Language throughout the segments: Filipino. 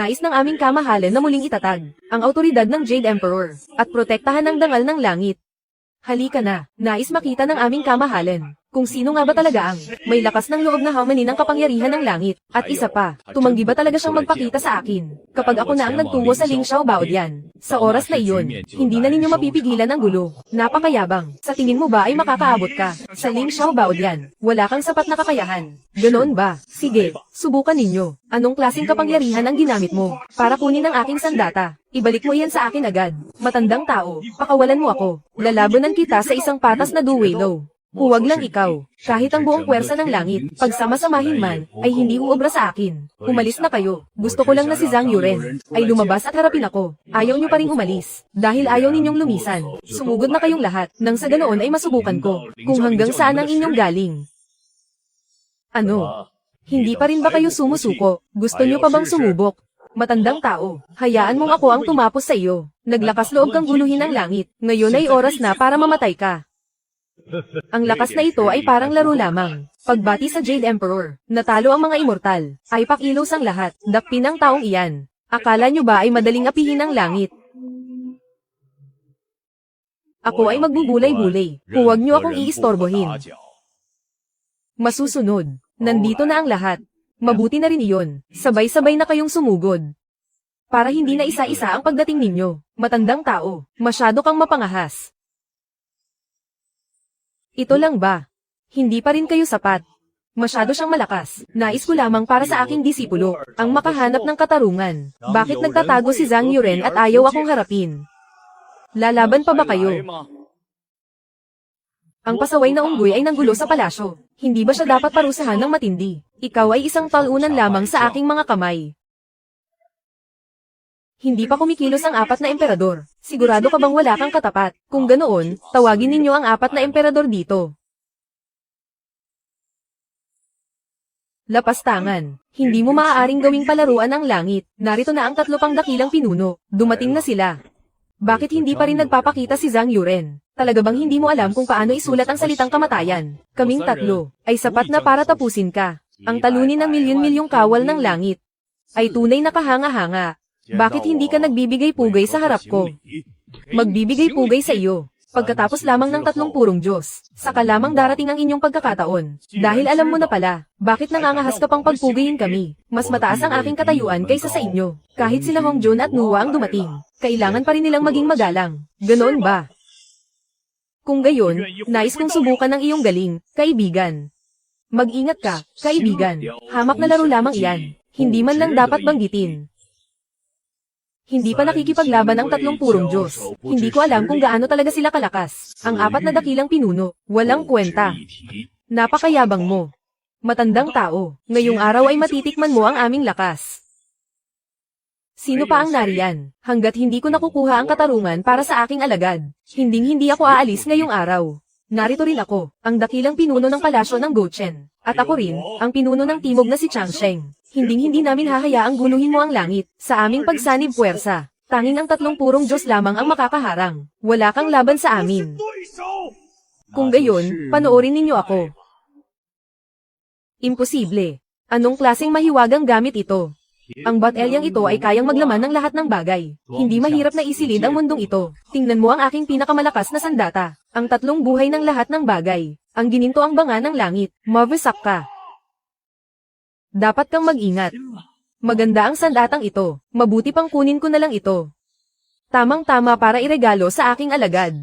Nais ng aming kamahalan na muling itatag ang awtoridad ng Jade Emperor at protektahan ang dangal ng langit. Halika na, nais makita ng aming kamahalan kung sino nga ba talaga ang may lakas ng loob na hamanin ng kapangyarihan ng langit. At isa pa, tumanggi ba talaga siyang magpakita sa akin kapag ako na ang nagtungo sa Ling Xiaobao diyan? Sa oras na iyon, hindi na ninyo mapipigilan ang gulo. Napakayabang. Sa tingin mo ba ay makakaabot ka sa Ling Xiaobao diyan? Wala kang sapat na kakayahan. Ganoon ba? Sige, subukan ninyo. Anong klaseng kapangyarihan ang ginamit mo para kunin ang aking sandata? Ibalik mo yan sa akin agad. Matandang tao, pakawalan mo ako. Lalabanan kita sa isang patas na duelo. Huwag lang ikaw. Kahit ang buong puwersa ng langit, pagsama-samahin man, ay hindi uobra sa akin. Umalis na kayo. Gusto ko lang na si Zhang Yuren ay lumabas at harapin ako. Ayaw niyo pa ring umalis. Dahil ayaw ninyong lumisan. Sumugod na kayong lahat, nang sa ganoon ay masubukan ko kung hanggang saan ang inyong galing. Ano? Hindi pa rin ba kayo sumusuko? Gusto niyo pa bang sumubok? Matandang tao, hayaan mong ako ang tumapos sa iyo. Naglakas loob kang guluhin ang langit. Ngayon ay oras na para mamatay ka. Ang lakas na ito ay parang laro lamang. Pagbati sa Jade Emperor, natalo ang mga immortal. Ay pakilos ang lahat, dakpin ang taong iyan. Akala nyo ba ay madaling apihin ang langit? Ako ay magbubulay-bulay. Huwag nyo akong iistorbohin. Masusunod, nandito na ang lahat. Mabuti na rin iyon, sabay-sabay na kayong sumugod. Para hindi na isa-isa ang pagdating ninyo. Matandang tao, masyado kang mapangahas. Ito lang ba? Hindi pa rin kayo sapat. Masyado siyang malakas. Nais ko lamang para sa aking disipulo, ang makahanap ng katarungan. Bakit nagtatago si Zhang Yuren at ayaw akong harapin? Lalaban pa ba kayo? Ang pasaway na unggoy ay nanggulo sa palasyo. Hindi ba siya dapat parusahan ng matindi? Ikaw ay isang talunan lamang sa aking mga kamay. Hindi pa kumikilos ang apat na emperador. Sigurado ka bang wala kang katapat? Kung ganoon, tawagin ninyo ang apat na emperador dito. Lapastangan. Hindi mo maaaring gawing palaruan ang langit. Narito na ang tatlo pang dakilang pinuno. Dumating na sila. Bakit hindi pa rin nagpapakita si Zhang Yuren? Talaga bang hindi mo alam kung paano isulat ang salitang kamatayan? Kaming tatlo ay sapat na para tapusin ka. Ang talunin ng milyon-milyong kawal ng langit ay tunay na kahanga-hanga. Bakit hindi ka nagbibigay pugay sa harap ko? Magbibigay pugay sa iyo. Pagkatapos lamang ng tatlong purong Diyos, saka lamang darating ang inyong pagkakataon. Dahil alam mo na pala, bakit nangangahas ka pang pagpugayin kami? Mas mataas ang aking katayuan kaysa sa inyo. Kahit sila Hong Jun at Nuwa ang dumating, kailangan pa rin nilang maging magalang. Ganoon ba? Kung gayon, nais kong subukan ang iyong galing, kaibigan. Mag-ingat ka, kaibigan. Hamak na laro lamang iyan. Hindi man lang dapat banggitin. Hindi pa nakikipaglaban ang tatlong purong Diyos. Hindi ko alam kung gaano talaga sila kalakas. Ang apat na dakilang pinuno, walang kwenta. Napakayabang mo. Matandang tao, ngayong araw ay matitikman mo ang aming lakas. Sino pa ang nariyan? Hanggat hindi ko nakukuha ang katarungan para sa aking alagad, hindi ako aalis ngayong araw. Narito rin ako, ang dakilang pinuno ng palasyo ng Gochen. At ako rin, ang pinuno ng timog na si Changsheng. Hindi namin hahayaang guluhin mo ang langit. Sa aming pagsanib puwersa, tanging ang tatlong purong Diyos lamang ang makakaharang. Wala kang laban sa amin. Kung gayon, panoorin ninyo ako. Imposible. Anong klaseng mahiwagang gamit ito? Ang bat-elyang ito ay kayang maglaman ng lahat ng bagay. Hindi mahirap na isilid ang mundong ito. Tingnan mo ang aking pinakamalakas na sandata. Ang tatlong buhay ng lahat ng bagay. Ang gininto ang banga ng langit. Mavesak ka. Dapat kang mag-ingat. Maganda ang sandatang ito. Mabuti pang kunin ko na lang ito. Tamang-tama para iregalo sa aking alagad.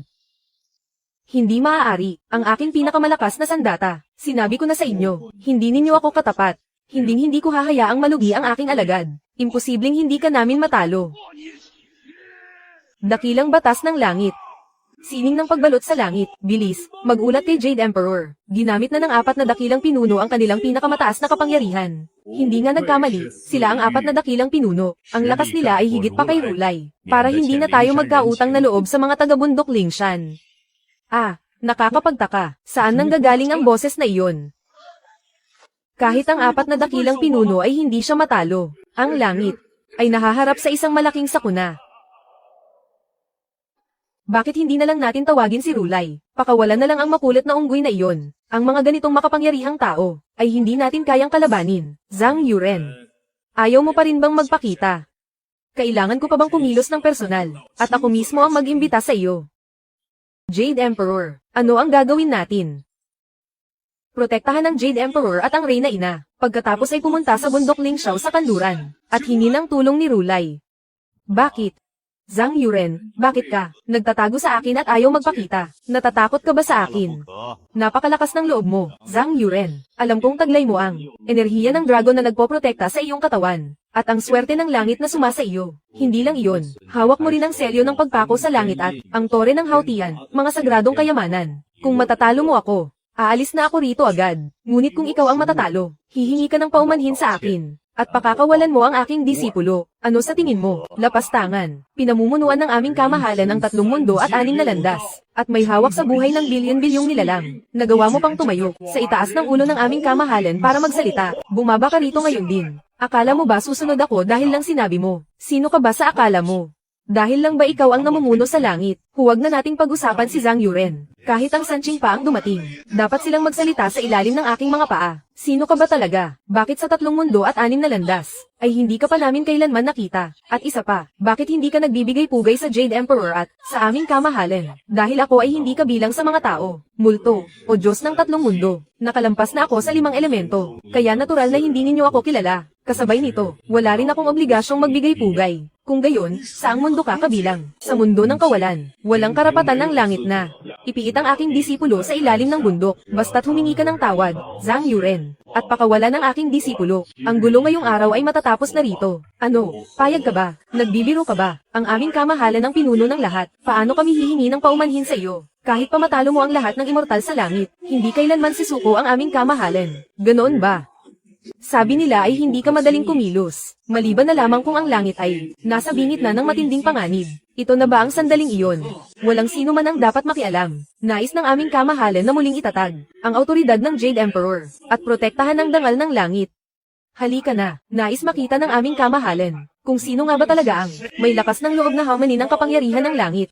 Hindi maaari. Ang aking pinakamalakas na sandata. Sinabi ko na sa inyo, hindi ninyo ako katapat. Hindi ko hahayaang malugi ang aking alagad. Imposibleng hindi ka namin matalo. Dakilang batas ng langit. Sining ng pagbalot sa langit, bilis, magulat kay Jade Emperor. Ginamit na ng apat na dakilang pinuno ang kanilang pinakamataas na kapangyarihan. Hindi nga nagkamali, sila ang apat na dakilang pinuno. Ang lakas nila ay higit pa kay Rulay. Para hindi na tayo magkautang na loob sa mga taga-bundok Lingshan. Ah, nakakapagtaka, saan nanggagaling ang boses na iyon? Kahit ang apat na dakilang pinuno ay hindi siya matalo. Ang langit ay nahaharap sa isang malaking sakuna. Bakit hindi na lang natin tawagin si Rulay? Pakawalan na lang ang makulit na unggoy na iyon. Ang mga ganitong makapangyarihang tao ay hindi natin kayang kalabanin. Zhang Yuren. Ayaw mo pa rin bang magpakita? Kailangan ko pa bang kumilos ng personal, at ako mismo ang mag-imbita sa iyo? Jade Emperor, ano ang gagawin natin? Protektahan ng Jade Emperor at ang Reyna Ina, pagkatapos ay pumunta sa bundok Lingxiao sa kanluran, at hingi ng tulong ni Rulay. Bakit? Zhang Yuren, bakit ka? Nagtatago sa akin at ayaw magpakita. Natatakot ka ba sa akin? Napakalakas ng loob mo, Zhang Yuren. Alam kong taglay mo ang enerhiya ng dragon na nagpoprotekta sa iyong katawan. At ang swerte ng langit na sumasa iyo. Hindi lang iyon. Hawak mo rin ang selyo ng pagpako sa langit at ang tore ng Hautian, mga sagradong kayamanan. Kung matatalo mo ako, aalis na ako rito agad. Ngunit kung ikaw ang matatalo, hihingi ka ng paumanhin sa akin. At pakakawalan mo ang aking disipulo. Ano sa tingin mo? Lapastangan. Pinamumunuan ng aming kamahalan ang 3 mundo at 6 na landas. At may hawak sa buhay ng bilyon-bilyong nilalang. Nagawa mo pang tumayo sa itaas ng ulo ng aming kamahalan para magsalita. Bumaba ka rito ngayon din. Akala mo ba susunod ako dahil lang sinabi mo? Sino ka ba sa akala mo? Dahil lang ba ikaw ang namumuno sa langit? Huwag na nating pag-usapan si Zhang Yuren. Kahit ang Sanqing pa ang dumating, dapat silang magsalita sa ilalim ng aking mga paa. Sino ka ba talaga? Bakit sa 3 mundo at 6 na landas, ay hindi ka pa namin kailanman nakita? At isa pa, bakit hindi ka nagbibigay pugay sa Jade Emperor at sa aming kamahalan? Dahil ako ay hindi kabilang sa mga tao, multo, o Diyos ng 3 mundo. Nakalampas na ako sa 5 elemento, kaya natural na hindi ninyo ako kilala. Kasabay nito, wala rin akong obligasyong magbigay pugay. Kung gayon, saang mundo ka kabilang? Sa mundo ng kawalan, walang karapatan ng langit na ipiit ang aking disipulo sa ilalim ng bundok, basta't humingi ka ng tawad, Zhang Yuren, at pakawalan ng aking disipulo. Ang gulo ngayong araw ay matatapos na rito. Ano, payag ka ba? Nagbibiro ka ba? Ang aming kamahalan ang pinuno ng lahat. Paano kami hihingi ng paumanhin sa iyo? Kahit pa matalo mo ang lahat ng immortal sa langit, hindi kailanman sisuko ang aming kamahalan. Ganoon ba? Sabi nila ay hindi ka madaling kumilos, maliban na lamang kung ang langit ay nasa bingit na ng matinding panganib. Ito na ba ang sandaling iyon? Walang sino man ang dapat makialam. Nais ng aming kamahalan na muling itatag ang autoridad ng Jade Emperor at protektahan ng dangal ng langit. Halika na, nais makita ng aming kamahalan kung sino nga ba talaga ang may lakas ng loob na hamanin ang kapangyarihan ng langit.